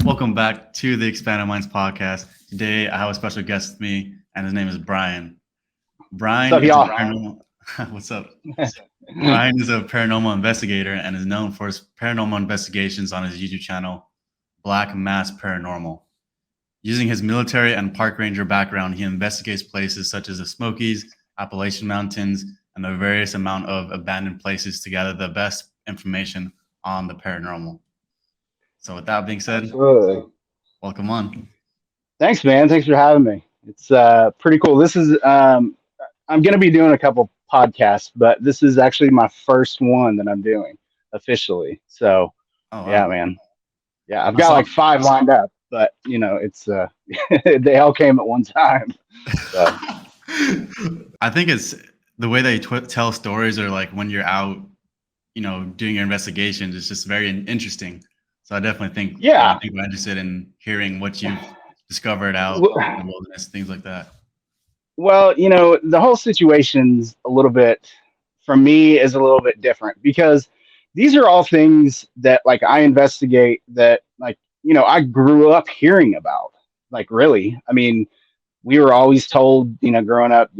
Welcome back to the Expanded Minds podcast. Today, I have a special guest with me, and his name is Brian. What's Brian up, is a y'all? paranormal. What's up? Brian is a paranormal investigator and is known for his paranormal investigations on his YouTube channel, Black Mass Paranormal. Using his military and park ranger background, he investigates places such as the Smokies, Appalachian Mountains, and the various amount of abandoned places to gather the best information on the paranormal. So, with that being said, Absolutely. welcome on. Thanks, man. Thanks for having me. It's pretty cool. I'm going to be doing a couple podcasts, but this is actually my first one that I'm doing officially. So, Oh yeah, wow! man. Yeah, I've I got saw. like five lined up, but it's they all came at one time. So, I think it's the way they tell stories, or like when you're out, doing your investigations. It's just very interesting. So I definitely think yeah. people are interested in hearing what you've discovered out W- in the wilderness, things like that. Well, the whole situation's a little bit, for me, is a little bit different because these are all things that like I investigate that like, I grew up hearing about. Like really. I mean, we were always told, growing up,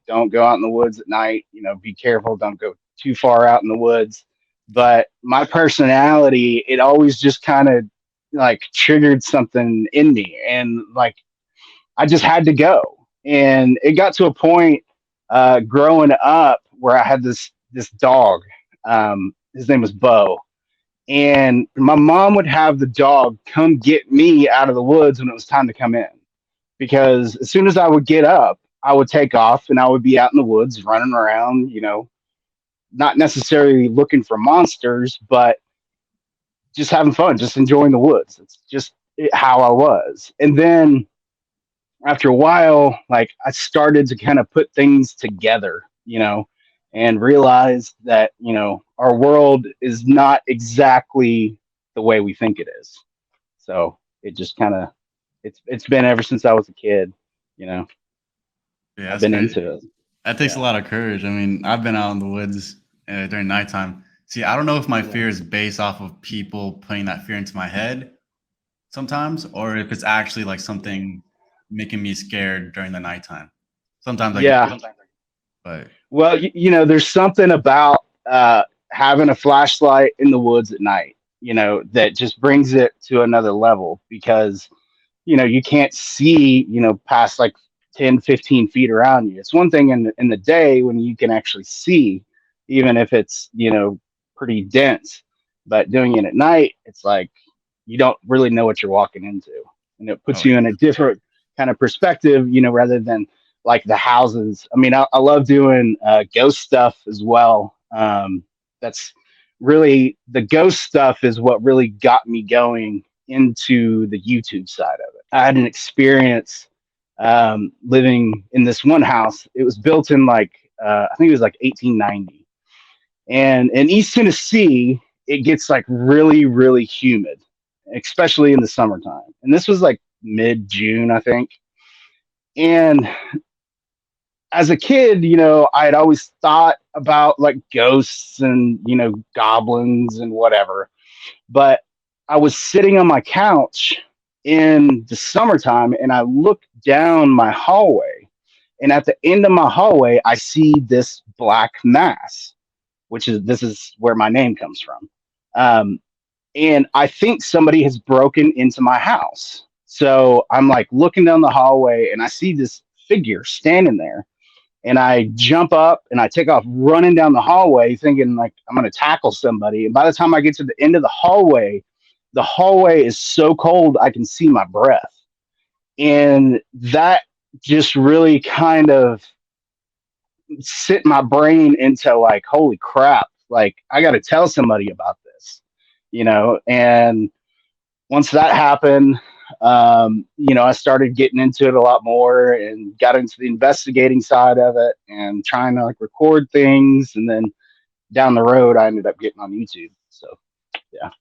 don't go out in the woods at night, be careful, don't go too far out in the woods. But my personality, it always just kind of like triggered something in me. And like I just had to go. And it got to a point growing up where I had this dog. His name was Bo. And my mom would have the dog come get me out of the woods when it was time to come in. Because as soon as I would get up, I would take off and I would be out in the woods running around, not necessarily looking for monsters, but just having fun, just enjoying the woods. It's just how I was. And then after a while, like I started to kind of put things together, and realize that, our world is not exactly the way we think it is. So it just kind of, it's been ever since I was a kid, you know, Yeah, I've that's been crazy. into it. That takes a Yeah. lot of courage. I mean, I've been out in the woods during nighttime. See, I don't know if my Yeah. fear is based off of people putting that fear into my head sometimes, or if it's actually like something making me scared during the nighttime. Sometimes I get Yeah. it, but Well, there's something about having a flashlight in the woods at night, that just brings it to another level because, you can't see, past like 10, 15 feet around you. It's one thing in the day when you can actually see, even if it's, pretty dense, but doing it at night, it's like you don't really know what you're walking into. And it puts oh you yeah. in a different kind of perspective, rather than like the houses. I mean, I love doing ghost stuff as well. That's really the ghost stuff is what really got me going into the YouTube side of it. I had an experience living in this one house. It was built in like, I think it was like 1890. And in East Tennessee, it gets like really, really humid, especially in the summertime. And this was like mid June, I think. And as a kid, I had always thought about like ghosts and, goblins and whatever. But I was sitting on my couch in the summertime and I looked down my hallway. And at the end of my hallway, I see this black mass, this is where my name comes from. Um, and I think somebody has broken into my house. So I'm like looking down the hallway and I see this figure standing there. And I jump up and I take off running down the hallway, thinking like I'm going to tackle somebody. And by the time I get to the end of the hallway is so cold I can see my breath. And that just really kind of sit my brain into like, holy crap, like I got to tell somebody about this, and once that happened, I started getting into it a lot more and got into the investigating side of it and trying to like record things. And then down the road, I ended up getting on YouTube. So yeah,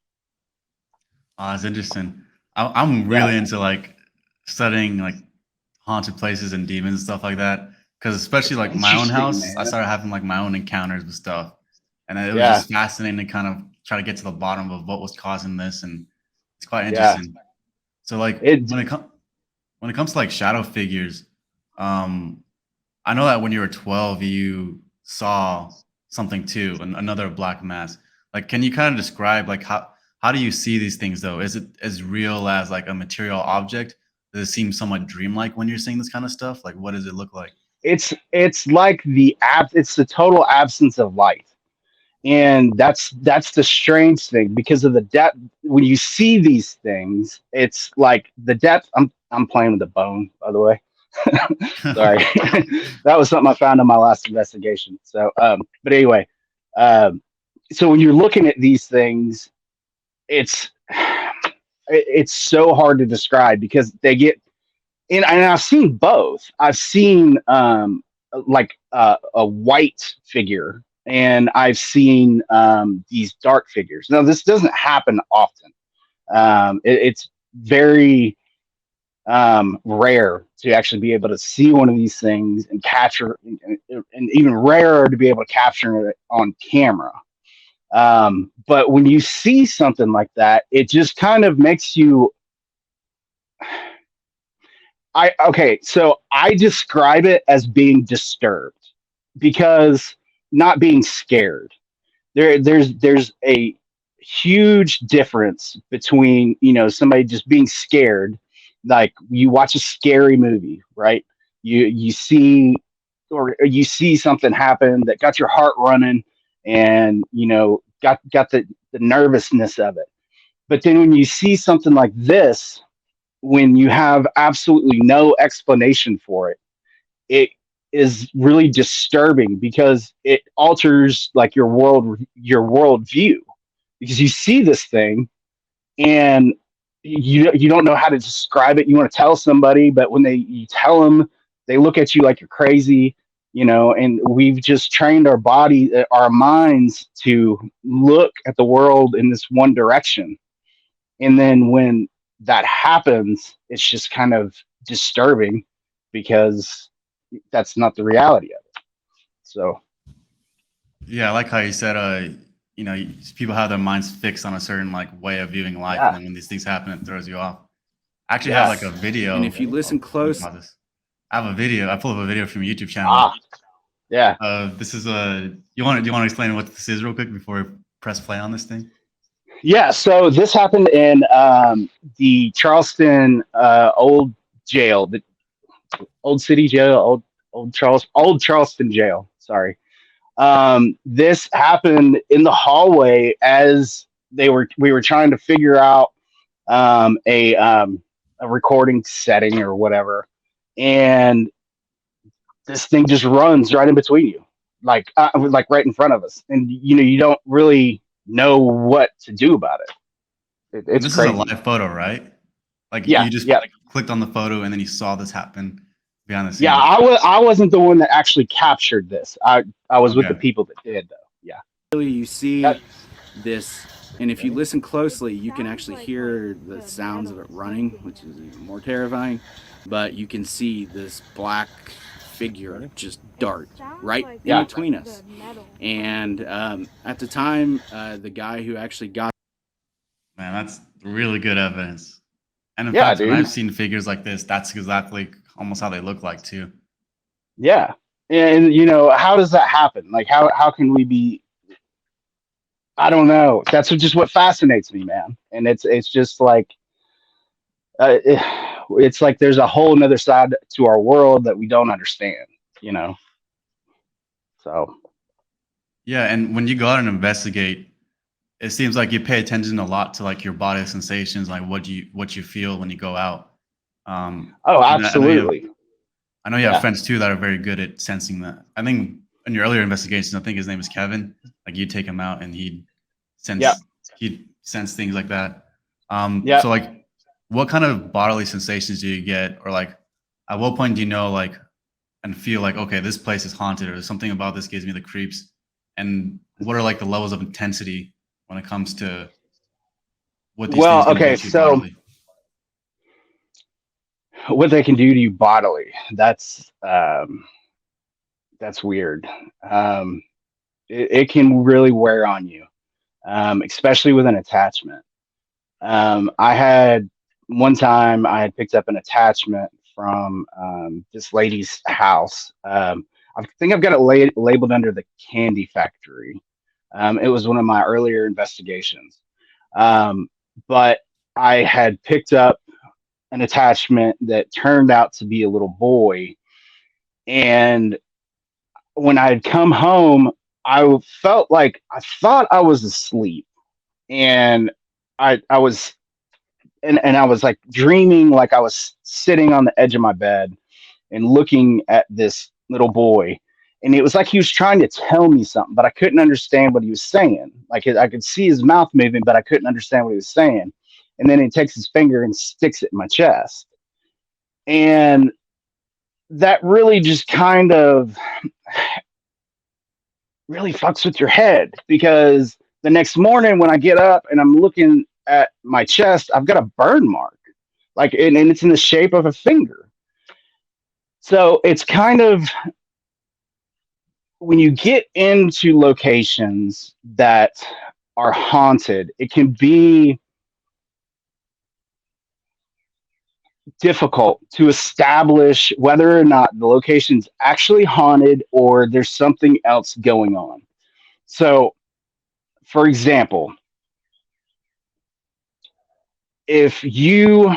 It's interesting. I'm yeah, really into like studying like haunted places and demons and stuff like that. Because especially it's like my own interesting, house, I man. started having like my own encounters with stuff, and it was Yeah, just fascinating to kind of try to get to the bottom of what was causing this, and it's quite yeah. interesting. So like It when it comes to like shadow figures, I know that when you were 12, you saw something too, another black mass. Like, can you kind of describe like how do you see these things though? Is it as real as like a material object? Does it seem somewhat dreamlike when you're seeing this kind of stuff? Like, what does it look like? it's like it's the total absence of light. And that's the strange thing, because of the depth. When you see these things, it's like the depth. I'm playing with the bone, by the way. Sorry. That was something I found in my last investigation. So but anyway, um so when you're looking at these things, it's it's so hard to describe, because they get, and I've seen both. I've seen like a white figure, and I've seen these dark figures. Now, this doesn't happen often. It's very rare to actually be able to see one of these things and capture, and even rarer to be able to capture it on camera. But when you see something like that, it just kind of makes you. So I describe it as being disturbed, because not being scared. There's a huge difference between, somebody just being scared. Like, you watch a scary movie, right? You see, or you see something happen that got your heart running, and got the nervousness of it. But then when you see something like this, when you have absolutely no explanation for it, it is really disturbing, because it alters like your world view, because you see this thing, and you don't know how to describe it. You want to tell somebody, but when you tell them, they look at you like you're crazy. And we've just trained our minds to look at the world in this one direction. And then when that happens, it's just kind of disturbing, because that's not the reality of it. So Yeah, I like how you said, people have their minds fixed on a certain like way of viewing life, and yeah, then when these things happen, it throws you off. I actually have like yes, a video. And if you listen close, About this. I have a video. I pulled up a video from a YouTube channel. ah, yeah. This is a. Do you want to explain what this is real quick before we press play on this thing? Yeah, so this happened in the Charleston old jail, the old city jail, old Charleston jail. Sorry. This happened in the hallway as we were trying to figure out a recording setting or whatever, and this thing just runs right in between you, like right in front of us, and you don't really know what to do about it. And It's this is a crazy. live photo, right? Like Yeah, you just yeah, like, clicked on the photo and then you saw this happen behind the yeah. scenes. I wasn't the one that actually captured this. I was with the Okay. people that did, though. Yeah. really you see That, this, and if you listen closely, you can actually hear the sounds of it running, which is even more terrifying. But you can see this black figure just dart right in Yeah. between us. And at the time, the guy who actually got Man, that's really good evidence. And in yeah, fact, when dude. I've seen figures like this, that's exactly almost how they look like too. Yeah. And how does that happen? Like, how can we be? I don't know. That's just what fascinates me, man. And it's just like it's like there's a whole another side to our world that we don't understand. You know. So Yeah, and when you go out and investigate, it seems like you pay attention a lot to like your body sensations, like what you feel when you go out. oh, And absolutely. I know you have Yeah. friends too that are very good at sensing that. I think in your earlier investigations, I think his name is Kevin. Like you take him out and sense Yeah. he'd sense things like that. Yeah. So like, what kind of bodily sensations do you get, or like, at what point do you know like and feel like, okay, this place is haunted, or there's something about this gives me the creeps? And what are like the levels of intensity when it comes to what these things Well, can do okay. to you So bodily? what they can do to you bodily, that's weird. Um, it can really wear on you, especially with an attachment. I had one time I had picked up an attachment from this lady's house. I think I've got it labeled under the Candy Factory. It was one of my earlier investigations. Um, but I had picked up an attachment that turned out to be a little boy. And when I had come home, I felt like I thought I was asleep. And I was and I was like dreaming like I was sitting on the edge of my bed and looking at this little boy. And it was like he was trying to tell me something, but I couldn't understand what he was saying. Like I could see his mouth moving, but I couldn't understand what he was saying. And then he takes his finger and sticks it in my chest. And that really just kind of really fucks with your head, because the next morning when I get up and I'm looking at my chest, I've got a burn mark, like, and it's in the shape of a finger. So it's kind of, when you get into locations that are haunted, it can be difficult to establish whether or not the location's actually haunted or there's something else going on. So, for example, if you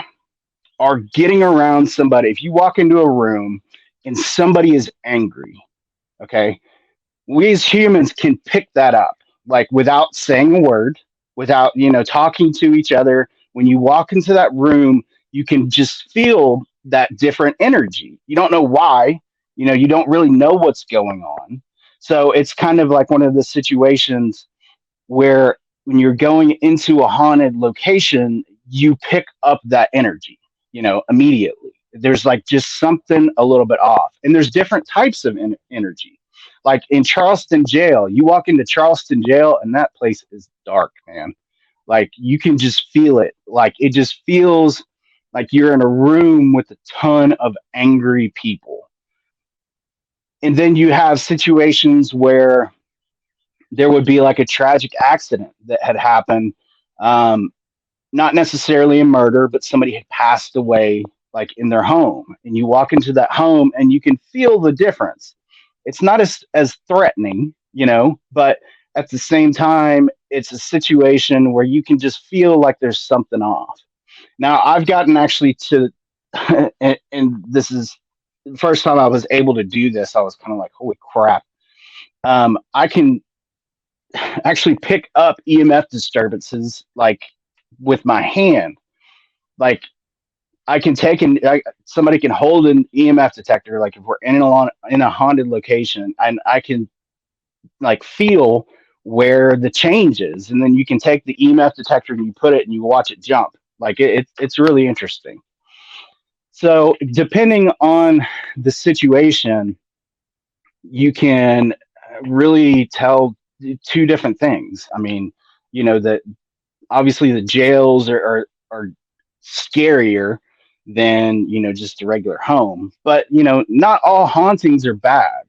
are getting around somebody, if you walk into a room and somebody is angry, okay, we as humans can pick that up, like without saying a word, without, talking to each other. When you walk into that room, you can just feel that different energy. You don't know why, you don't really know what's going on. So it's kind of like one of the situations where when you're going into a haunted location, you pick up that energy, immediately. There's like just something a little bit off. And there's different types of energy. Like in Charleston jail, you walk into Charleston jail and that place is dark, man. Like you can just feel it. Like it just feels like you're in a room with a ton of angry people. And then you have situations where there would be like a tragic accident that had happened. Not necessarily a murder, but somebody had passed away like in their home. And you walk into that home and you can feel the difference. It's not as threatening, but at the same time, it's a situation where you can just feel like there's something off. Now, I've gotten actually to, and this is the first time I was able to do this. I was kind of like, holy crap. I can actually pick up EMF disturbances like with my hand. Like I can take somebody can hold an EMF detector, like if we're in a haunted location, and I can like feel where the change is, and then you can take the EMF detector and you put it and you watch it jump. Like it's really interesting. So depending on the situation, you can really tell two different things. I mean, that obviously the jails are scarier than just a regular home, but not all hauntings are bad.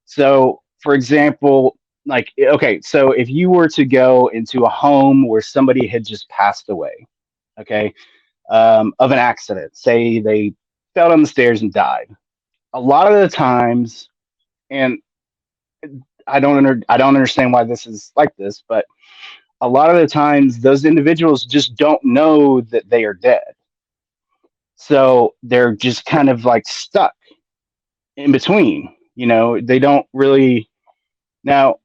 So for example, like, okay, so if you were to go into a home where somebody had just passed away, okay, of an accident, say they fell down the stairs and died, a lot of the times, and I don't understand why this is like this, but a lot of the times those individuals just don't know that they are dead. So they're just kind of like stuck in between, they don't really. Now,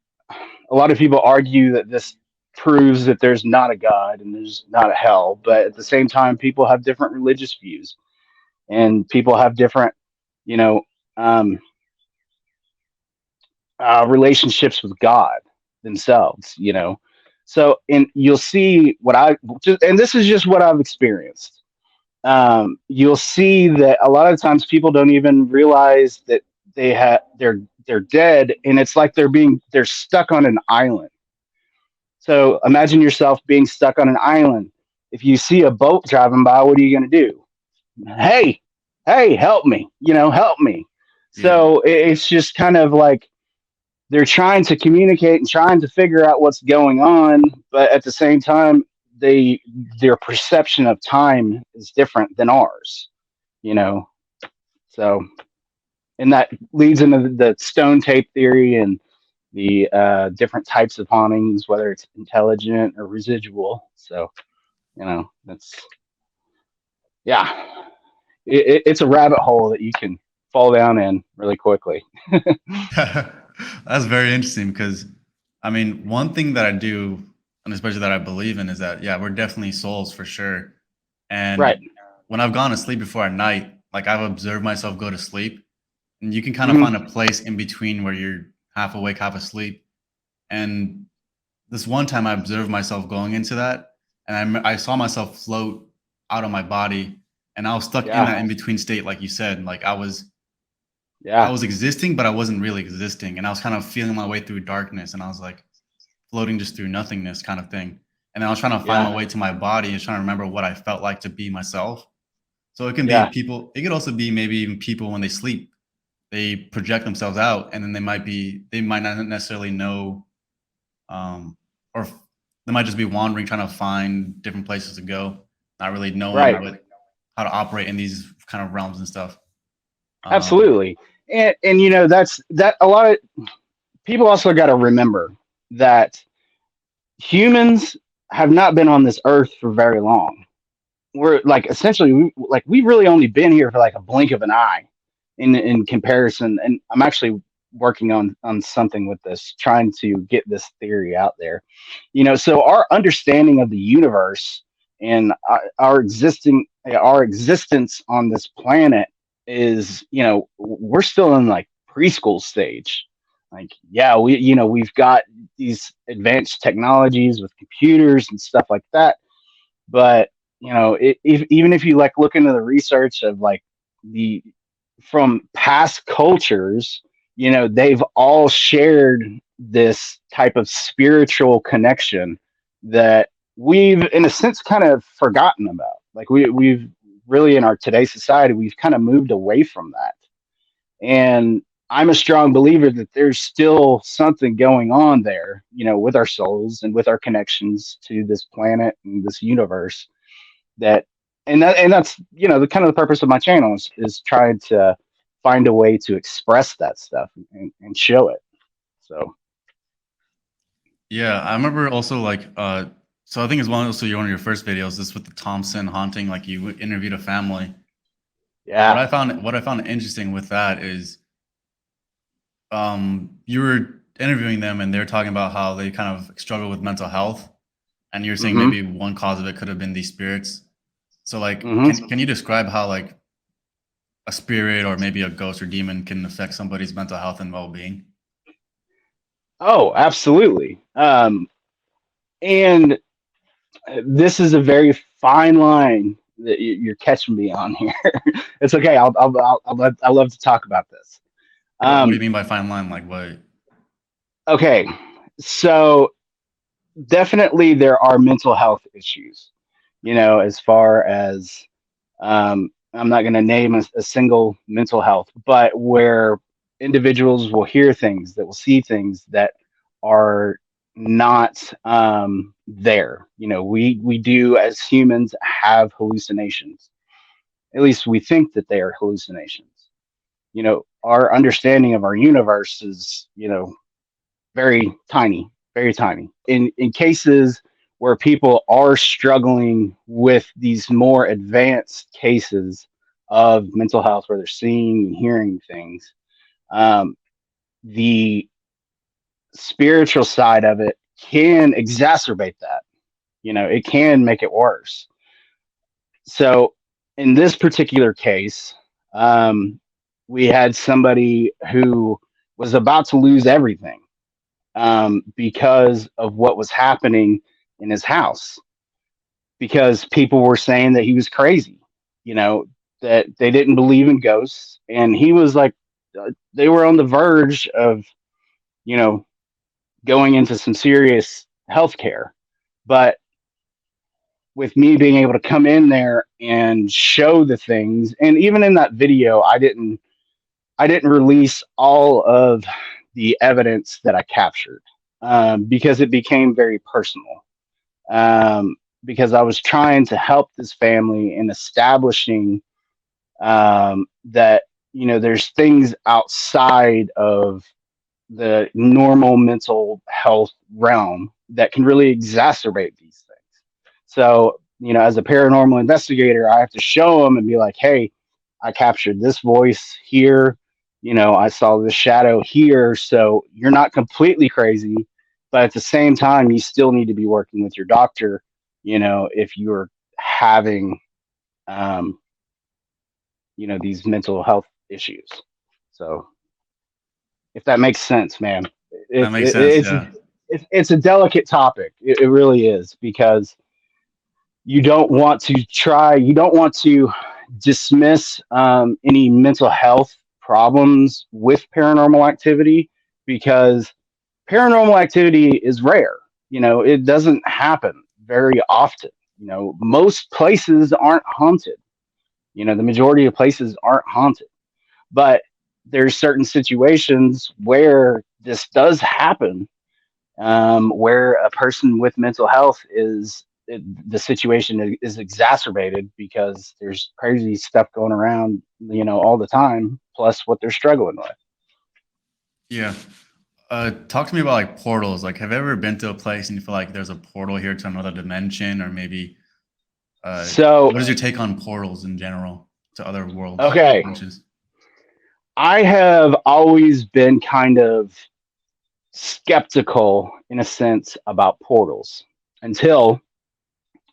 a lot of people argue that this proves that there's not a God and there's not a hell, but at the same time, people have different religious views and people have different, um, relationships with God themselves, So, and you'll see and this is just what I've experienced. You'll see that a lot of times people don't even realize that they're dead, and it's like they're stuck on an island. So imagine yourself being stuck on an island. If you see a boat driving by, what are you going to do? Hey, help me, help me. Yeah. So it's just kind of like they're trying to communicate and trying to figure out what's going on, but at the same time, their perception of time is different than ours, you know. So, and that leads into the stone tape theory and the different types of hauntings, whether it's intelligent or residual. So, you know, that's, yeah, it's a rabbit hole that you can fall down in really quickly. That's very interesting because, I mean, one thing that I do, and especially that I believe in, is that, yeah, we're definitely souls for sure. Right. And when I've gone to sleep before at night, like I've observed myself go to sleep, and you can kind of Mhm. find a place in between where you're half awake, half asleep. And this one time I observed myself going into that, and I saw myself float out of my body, and I was stuck in that Yeah. in between state, like you said. Like I Yeah. was existing, but I wasn't really existing, and I was kind of feeling my way through darkness, and I was like floating just through nothingness, kind of thing. And then I was trying to find my Yeah. way to my body and trying to remember what I felt like to be myself. So it can be Yeah. people. It could also be maybe even people when they sleep, they project themselves out, and then they might not necessarily know, or they might just be wandering, trying to find different places to go, not really knowing Right. how to operate in these kind of realms and stuff. Um, Absolutely. And you know, that's that a lot of people also got to remember that humans have not been on this earth for very long. We're like essentially we've really only been here for like a blink of an eye in comparison. And I'm actually working on something with this, trying to get this theory out there. You know, so our understanding of the universe and our existence on this planet is, you know, we're still in like preschool stage. Like, yeah, we've got these advanced technologies with computers and stuff like that, but you know, even if you like look into the research of like the from past cultures, you know, they've all shared this type of spiritual connection that we've in a sense kind of forgotten about. Like we've really in our today's society, we've kind of moved away from that. And I'm a strong believer that there's still something going on there, you know, with our souls and with our connections to this planet and this universe that and that's, you know, the kind of the purpose of my channel is trying to find a way to express that stuff and show it. So yeah, I remember also like so I think it's one of your first videos, this with the Thompson haunting, like you interviewed a family. yeah. What I found interesting with that is you were interviewing them and they're talking about how they kind of struggle with mental health, and you're saying Mm-hmm. maybe one cause of it could have been these spirits. So like Mm-hmm. can you describe how like a spirit or maybe a ghost or demon can affect somebody's mental health and well-being? Oh, absolutely. And this is a very fine line that you're catching me on here. It's okay. I love to talk about this. What do you Um, mean by fine line? Like what? okay, so definitely there are mental health issues. You know, as far as I'm not going to name a single mental health, but where individuals will hear things, that will see things that are not there. You know, we do as humans have hallucinations. At least we think that they are hallucinations. You know, our understanding of our universe is, you know, very tiny, very tiny. In cases where people are struggling with these more advanced cases of mental health, where they're seeing and hearing things, um, the spiritual side of it can exacerbate that. You know, it can make it worse. So in this particular case, we had somebody who was about to lose everything because of what was happening in his house. Because people were saying that he was crazy, you know, that they didn't believe in ghosts, and he was like, they were on the verge of, you know, going into some serious health care. But with me being able to come in there and show the things, and even in that video, I didn't release all of the evidence that I captured because it became very personal. because I was trying to help this family in establishing that, you know, there's things outside of the normal mental health realm that can really exacerbate these things. So, you know, as a paranormal investigator, I have to show them and be like, hey, I captured this voice here. You know, I saw this shadow here. So you're not completely crazy, but at the same time, you still need to be working with your doctor, you know, if you're having, um, you know, these mental health issues. So if that makes sense, man, That it's makes sense. it's Yeah. it's a delicate topic. It really is, because you don't want to dismiss any mental health problems with paranormal activity, because paranormal activity is rare. You know, it doesn't happen very often. You know, most places aren't haunted. You know, the majority of places aren't haunted, but there's certain situations where this does happen, where a person with mental health the situation is exacerbated because there's crazy stuff going around, you know, all the time, plus what they're struggling with. Yeah. Talk to me about like portals. Like, have you ever been to a place and you feel like there's a portal here to another dimension, or maybe So, what is your take on portals in general to other worlds, okay, dimensions? I have always been kind of skeptical in a sense about portals until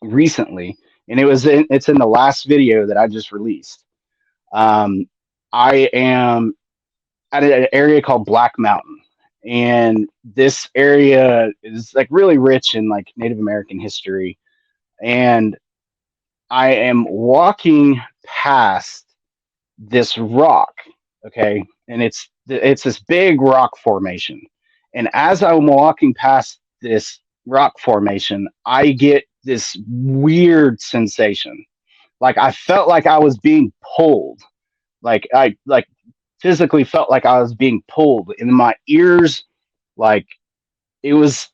recently, and it's in the last video that I just released. Um, I am at an area called Black Mountain, and this area is like really rich in like Native American history. And I am walking past this rock, okay, and it's this big rock formation. And as I'm walking past this rock formation, I get this weird sensation. Like I felt like I was being pulled. Like I like physically felt like I was being pulled in my ears. Like it was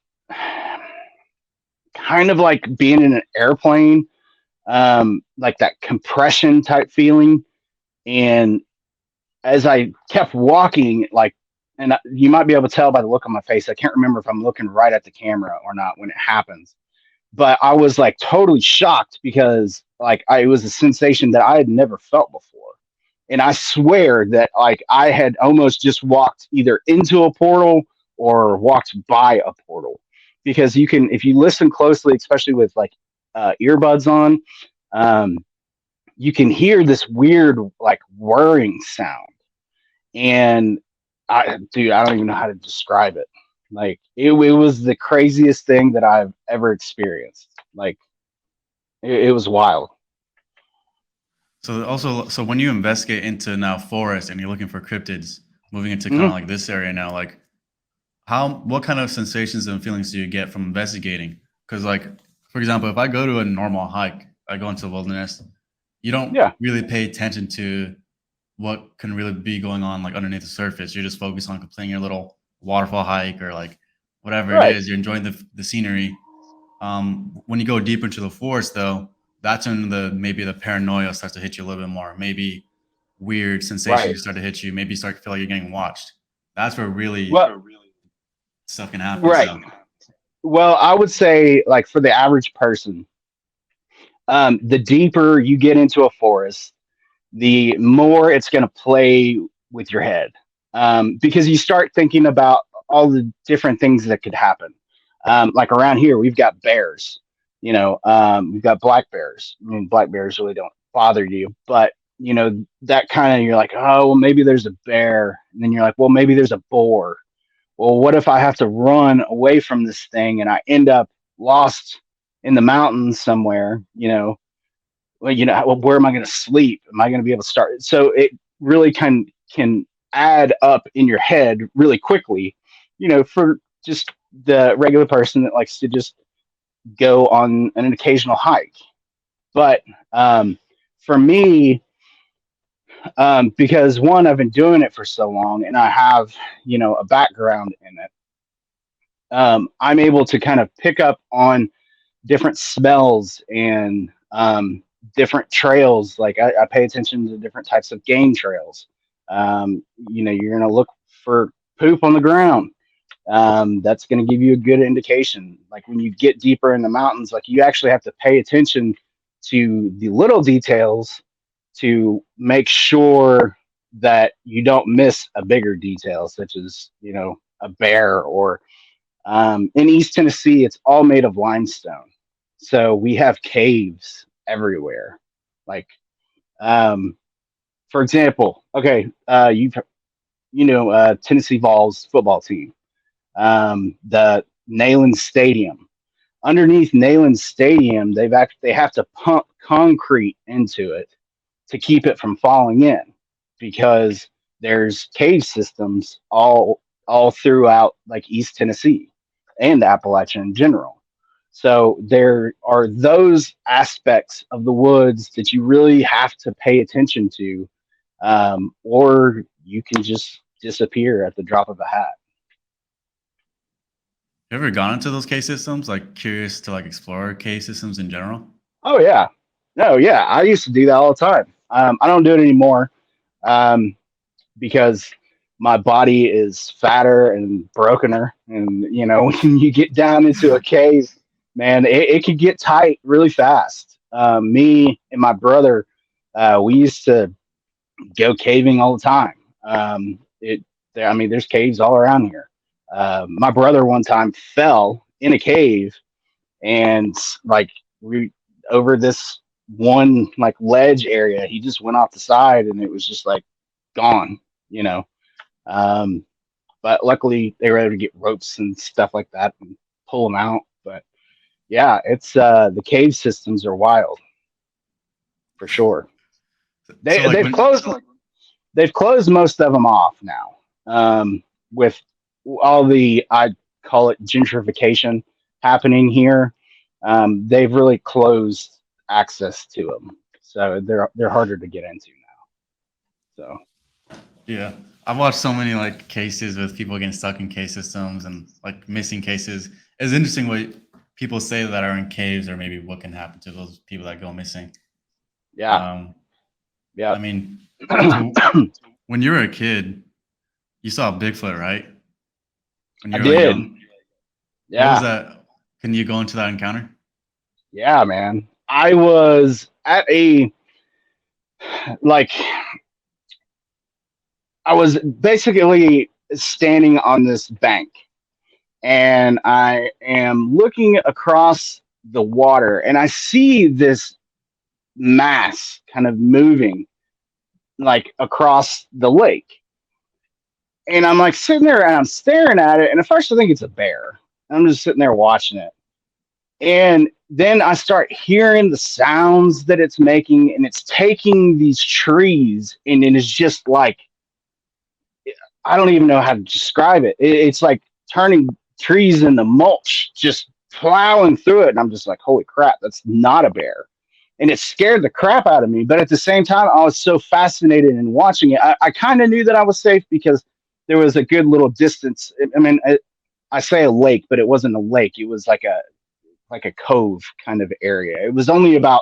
kind of like being in an airplane, like that compression type feeling. And as I kept walking, like, and you might be able to tell by the look on my face, I can't remember if I'm looking right at the camera or not when it happens, but I was like totally shocked because like it was a sensation that I had never felt before. And I swear that like I had almost just walked either into a portal or walked by a portal, because you can, if you listen closely, especially with like earbuds on, um, you can hear this weird like whirring sound. And I don't even know how to describe it. Like it was the craziest thing that I've ever experienced. Like it was wild. So also, so when you investigate into now forest and you're looking for cryptids, moving into kind of Mhm. like this area now, like what kind of sensations and feelings do you get from investigating? Because like, for example, if I go to a normal hike, I go into the wilderness, you don't Yeah. really pay attention to what can really be going on like underneath the surface. You're just focused on completing your little waterfall hike or like whatever it Right. is. You're enjoying the scenery. When you go deeper into the forest, though, that's when maybe the paranoia starts to hit you a little bit more. Maybe weird Right. sensations start to hit you. Maybe you start to feel like you're getting watched. That's where really Well, stuff can happen. right. So Well, I would say like for the average person, the deeper you get into a forest, the more it's going to play with your head, because you start thinking about all the different things that could happen. Like around here, we've got bears. You know, we've got black bears. I mean, black bears really don't bother you, but you know that kind of, you're like, oh, well, maybe there's a bear, and then you're like, well, maybe there's a boar. Well, what if I have to run away from this thing and I end up lost in the mountains somewhere? You know, well, you know, well, where am I going to sleep? Am I going to be able to start? So it really can add up in your head really quickly, you know, for just the regular person that likes to just go on an occasional hike. But for me, because one, I've been doing it for so long and I have, you know, a background in it, I'm able to kind of pick up on different smells and different trails. Like I pay attention to different types of game trails. You're going to look for poop on the ground. That's going to give you a good indication. Like when you get deeper in the mountains, like you actually have to pay attention to the little details to make sure that you don't miss a bigger detail, such as, a bear or in East Tennessee, it's all made of limestone. So we have caves everywhere. Like, for example, okay, Tennessee Vols football team, the Neyland Stadium. Underneath Neyland Stadium, they have to pump concrete into it to keep it from falling in, because there's cave systems all throughout like East Tennessee and Appalachia in general. So there are those aspects of the woods that you really have to pay attention to, or you can just disappear at the drop of a hat. You ever gone into those cave systems? Like curious to like explore cave systems in general? Oh yeah, no, yeah. I used to do that all the time. I don't do it anymore because my body is fatter and brokener, and when you get down into a cave, man, it could get tight really fast. Me and my brother, we used to go caving all the time. There's caves all around here. My brother one time fell in a cave, and like we over this one like ledge area, he just went off the side, and it was just like gone. But luckily they were able to get ropes and stuff like that and pull them out. But yeah, it's the cave systems are wild for sure. They've closed most of them off now, with all the, I call it gentrification happening here. They've really closed access to them, so they're harder to get into now. So yeah, I've watched so many like cases with people getting stuck in cave systems and like missing cases. It's interesting what people say that are in caves, or maybe what can happen to those people that go missing. yeah. I mean, so when you were a kid, you saw Bigfoot, right? When you I were did. young? Yeah. What was that? Can you go into that encounter? Yeah, man. I was at I was basically standing on this bank, and I am looking across the water, and I see this mass kind of moving like across the lake. And I'm like sitting there and I'm staring at it. And at first I think it's a bear. I'm just sitting there watching it. And then I start hearing the sounds that it's making, and it's taking these trees, and it is just like, I don't even know how to describe it. It's like turning trees into mulch, just plowing through it. And I'm just like, holy crap, that's not a bear. And it scared the crap out of me. But at the same time, I was so fascinated in watching it. I kind of knew that I was safe because there was a good little distance. I mean, I say a lake, but it wasn't a lake. It was like a cove kind of area. It was only about,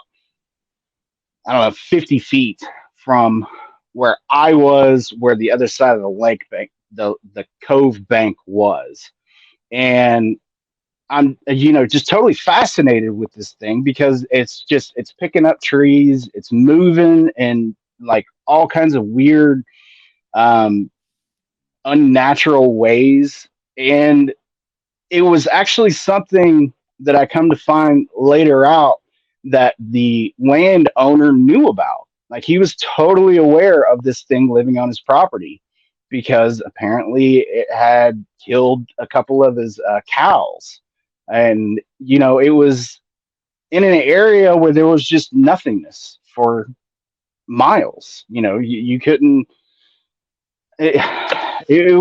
I don't know, 50 feet from where I was, where the other side of the lake bank, the cove bank was. And I'm, just totally fascinated with this thing because it's picking up trees, it's moving in like all kinds of weird, unnatural ways. And it was actually something that I come to find later out that the landowner knew about. Like he was totally aware of this thing living on his property because apparently it had killed a couple of his cows. And, it was in an area where there was just nothingness for miles. You couldn't, it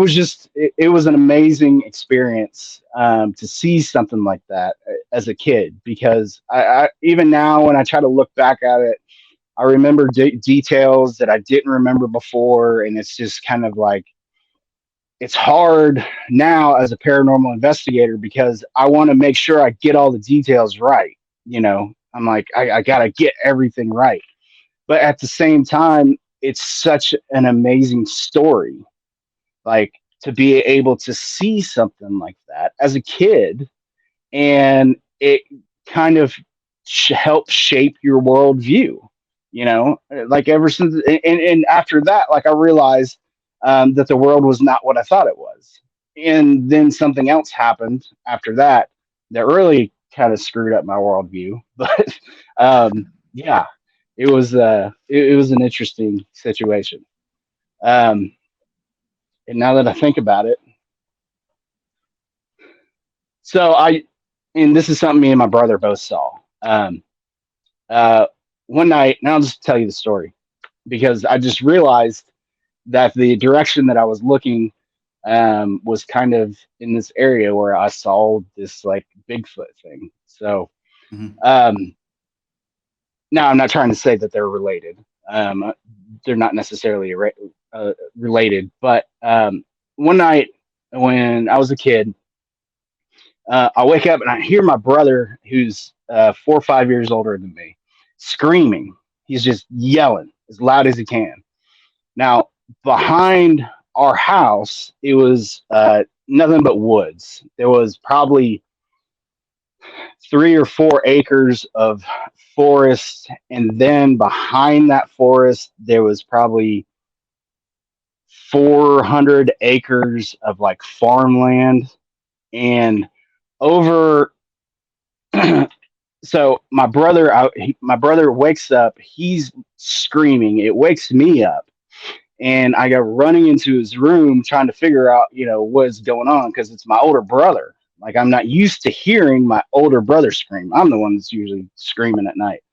was an amazing experience to see something like that as a kid, because I even now when I try to look back at it, I remember details that I didn't remember before, and it's just kind of like it's hard now as a paranormal investigator because I want to make sure I get all the details right. You know, I'm like, I got to get everything right. But at the same time, it's such an amazing story. Like to be able to see something like that as a kid, and it kind of helps shape your worldview. You know, like ever since, and after that, like I realized that the world was not what I thought it was, and then something else happened after that that really kind of screwed up my worldview. But yeah, it was an interesting situation. Um, and now that I think about it, so and this is something me and my brother both saw. Uh, One night, and I'll just tell you the story because I just realized that the direction that I was looking was kind of in this area where I saw this like Bigfoot thing. So Mhm. now I'm not trying to say that they're related. They're not necessarily related, but one night when I was a kid, I wake up and I hear my brother, who's 4 or 5 years older than me, screaming. He's just yelling as loud as he can. Now, behind our house, it was nothing but woods. There was probably 3 or 4 acres of forest. And then behind that forest, there was probably 400 acres of like farmland. And over so my brother wakes up, he's screaming, it wakes me up, and I go running into his room trying to figure out, you know, what's going on because it's my older brother. Like I'm not used to hearing my older brother scream. I'm the one that's usually screaming at night,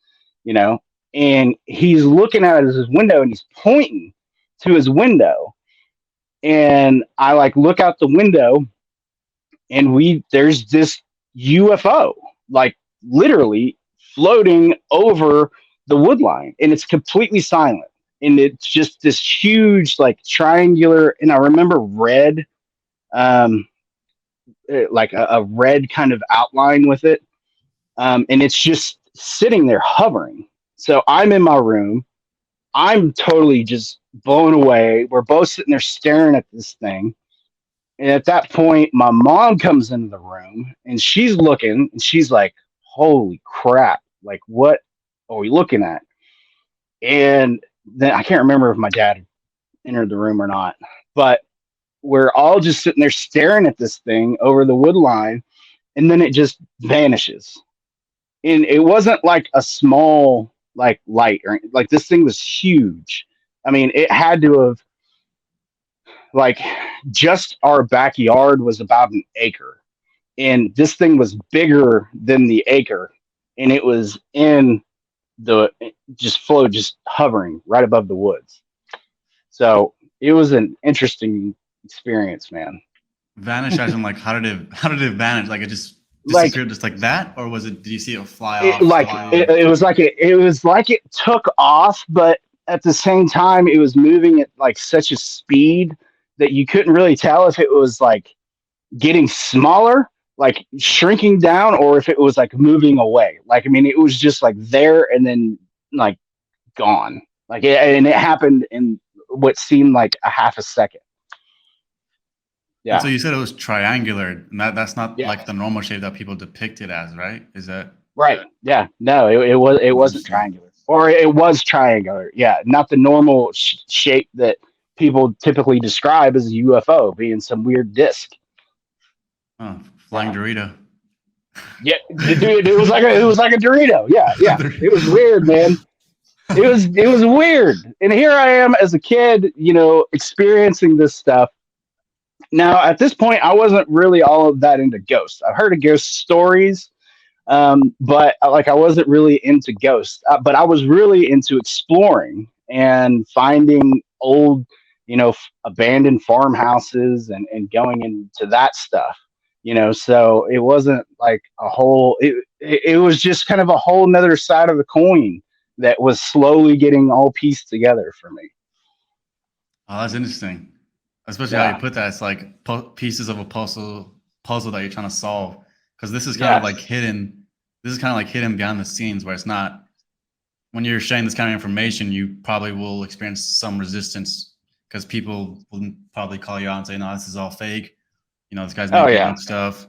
you know. And he's looking out his window and he's pointing to his window, and I like look out the window, and there's this UFO like literally floating over the wood line, and it's completely silent, and it's just this huge like triangular, and I remember red, um like a red kind of outline with it, and it's just sitting there hovering. So I'm in my room, I'm totally just blown away, we're both sitting there staring at this thing. And at that point, my mom comes into the room and she's looking and she's like, holy crap, like what are we looking at? And then I can't remember if my dad entered the room or not, but we're all just sitting there staring at this thing over the wood line, and then it just vanishes. And it wasn't like a small like light, or like this thing was huge. I mean, it had to have, like, just our backyard was about an acre, and this thing was bigger than the acre, and it was in the just flow, just hovering right above the woods. So it was an interesting experience, man. Vanish as in like how did it vanish? Like it just Like disappeared just like that, or was it? Did you see it fly it, off? like it was like it was like it took off, but at the same time, it was moving at like such a speed that you couldn't really tell if it was like getting smaller, like shrinking down, or if it was like moving away. Like, I mean, it was just like there and then like gone. Like, and it happened in what seemed like a half a second. And so Yeah. you said it was triangular, and that's not Yeah. like the normal shape that people depict it as, right? Is that Right. Yeah. No, it wasn't triangular, or it was triangular. Yeah. Not the normal shape that people typically describe as a UFO, being some weird disc. flying Yeah. Dorito? Yeah, dude, it was like a Dorito. Yeah, yeah. It was weird, man. It was weird. And here I am as a kid, you know, experiencing this stuff. Now, at this point, I wasn't really all of that into ghosts. I've heard of ghost stories, but like I wasn't really into ghosts. But I was really into exploring and finding old, you know, abandoned farmhouses, and going into that stuff. You know, so it wasn't like a whole. It was just kind of a whole nother side of the coin that was slowly getting all pieced together for me. Oh, that's interesting. especially how you put that. It's like pieces of a puzzle that you're trying to solve, because this is kind of like hidden. This is kind of like hidden behind the scenes, where it's not. When you're sharing this kind of information, you probably will experience some resistance, because people will probably call you out and say, "No, this is all fake. You know, this guy's making up stuff."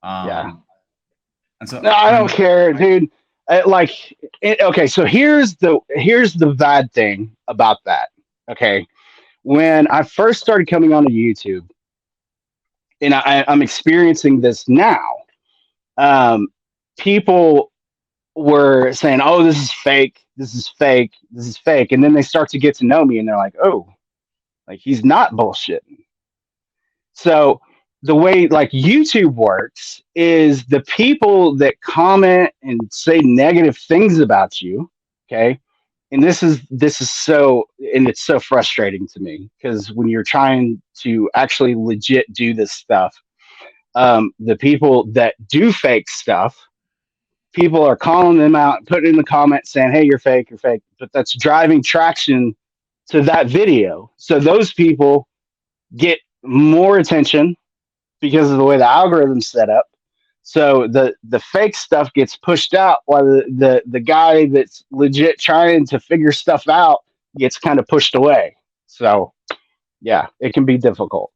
And so, no, I don't care, dude. Okay, so here's the bad thing about that. Okay, when I first started coming onto YouTube, and I'm experiencing this now, people were saying, "Oh, this is fake. This is fake. This is fake," and then they start to get to know me, and they're like, "Oh, like he's not bullshitting." So the way like YouTube works is the people that comment and say negative things about you, okay? And this is so, and it's so frustrating to me, because when you're trying to actually legit do this stuff, the people that do fake stuff, people are calling them out, putting in the comments saying, "Hey, you're fake, you're fake," but that's driving traction to that video. So those people get more attention because of the way the algorithm's set up. So the fake stuff gets pushed out, while the guy that's legit trying to figure stuff out gets kind of pushed away. So yeah, it can be difficult.